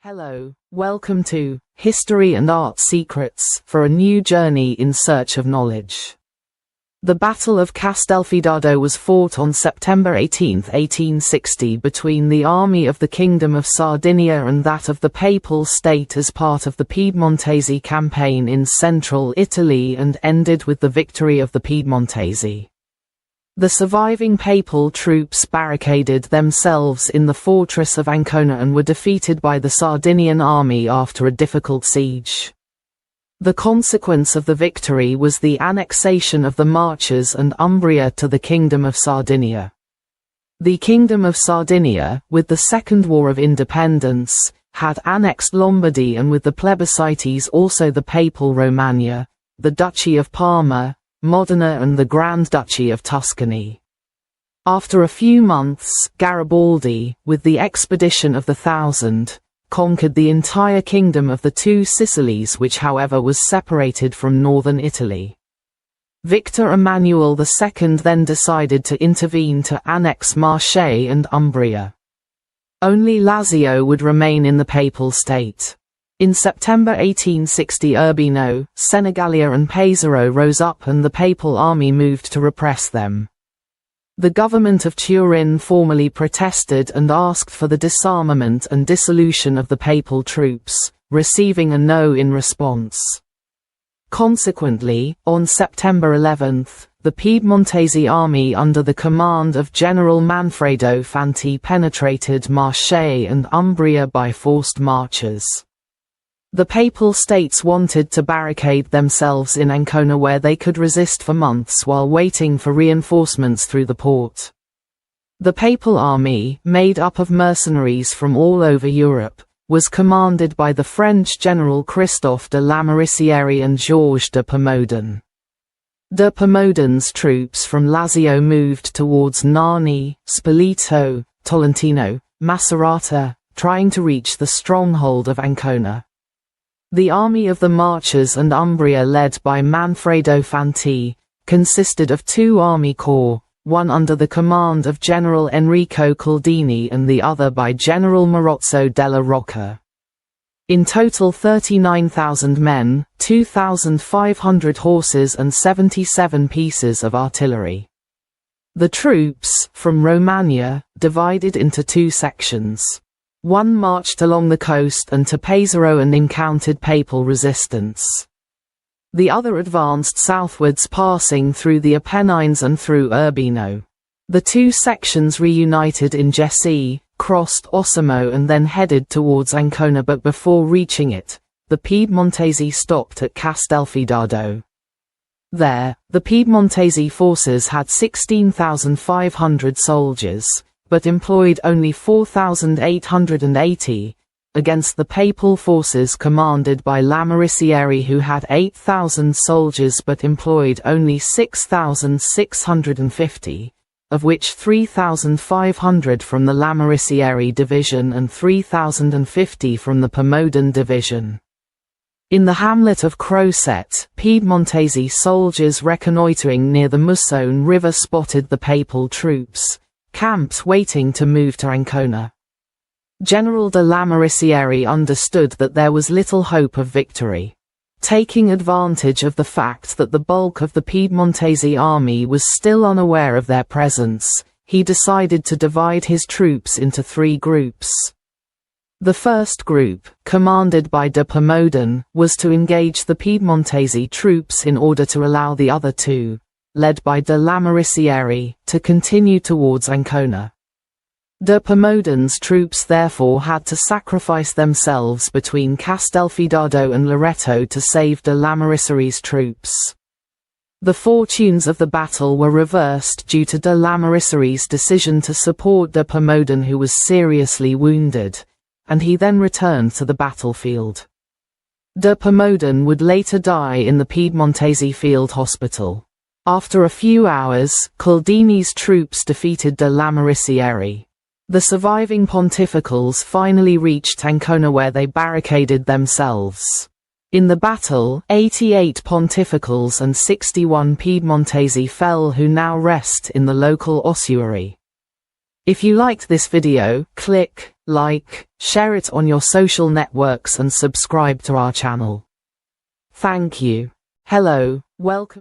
Hello, welcome to History and Art Secrets for a new journey in search of knowledge. The Battle of Castelfidardo was fought on September 18, 1860 between the army of the Kingdom of Sardinia and that of the Papal State as part of the Piedmontese campaign in central Italy and ended with the victory of the Piedmontese. The surviving papal troops barricaded themselves in the fortress of Ancona and were defeated by the Sardinian army after a difficult siege. The consequence of the victory was the annexation of the Marches and Umbria to the Kingdom of Sardinia. The Kingdom of Sardinia, with the Second War of Independence, had annexed Lombardy and with the plebiscites also the Papal Romagna, the Duchy of Parma, Modena and the Grand Duchy of Tuscany. After a few months, Garibaldi, with the expedition of the Thousand, conquered the entire kingdom of the Two Sicilies, which however was separated from northern Italy. Victor Emmanuel II then decided to intervene to annex Marche and Umbria. Only Lazio would remain in the Papal State. In September 1860 Urbino, Senegalia and Pesaro rose up and the papal army moved to repress them. The government of Turin formally protested and asked for the disarmament and dissolution of the papal troops, receiving a no in response. Consequently, on September 11, the Piedmontese army under the command of General Manfredo Fanti penetrated Marche and Umbria by forced marches. The Papal States wanted to barricade themselves in Ancona where they could resist for months while waiting for reinforcements through the port. The Papal army, made up of mercenaries from all over Europe, was commanded by the French General Christophe de Lamoriciere and Georges de Pomodan. De Pomodan's troops from Lazio moved towards Narni, Spoleto, Tolentino, Macerata, trying to reach the stronghold of Ancona. The army of the Marches and Umbria led by Manfredo Fanti, consisted of two army corps, one under the command of General Enrico Caldini and the other by General Marozzo della Rocca. In total 39,000 men, 2,500 horses and 77 pieces of artillery. The troops, from Romagna, divided into two sections. One marched along the coast and to Pesaro and encountered papal resistance. The other advanced southwards passing through the Apennines and through Urbino. The two sections reunited in Jesi, crossed Osimo and then headed towards Ancona, but before reaching it, the Piedmontese stopped at Castelfidardo. There, the Piedmontese forces had 16,500 soldiers, but employed only 4,880, against the papal forces commanded by Lamoriciere who had 8,000 soldiers but employed only 6,650, of which 3,500 from the Lamoriciere division and 3,050 from the Pomodan division. In the hamlet of Crocette, Piedmontese soldiers reconnoitering near the Musone River spotted the papal troops, camped waiting to move to Ancona. General de Lamoriciere understood that there was little hope of victory. Taking advantage of the fact that the bulk of the Piedmontese army was still unaware of their presence, he decided to divide his troops into three groups. The first group, commanded by de Pomodan, was to engage the Piedmontese troops in order to allow the other two, led by de Lamoriciere, to continue towards Ancona. De Pomodan's troops therefore had to sacrifice themselves between Castelfidardo and Loreto to save de Lamoriciere's troops. The fortunes of the battle were reversed due to de Lamoriciere's decision to support de Pomodan, who was seriously wounded, and he then returned to the battlefield. De Pomodan would later die in the Piedmontese field hospital. After a few hours, Caldini's troops defeated de Lamoriciere. The surviving pontificals finally reached Ancona where they barricaded themselves. In the battle, 88 pontificals and 61 Piedmontese fell, who now rest in the local ossuary. If you liked this video, click like, share it on your social networks and subscribe to our channel. Thank you. Hello, welcome.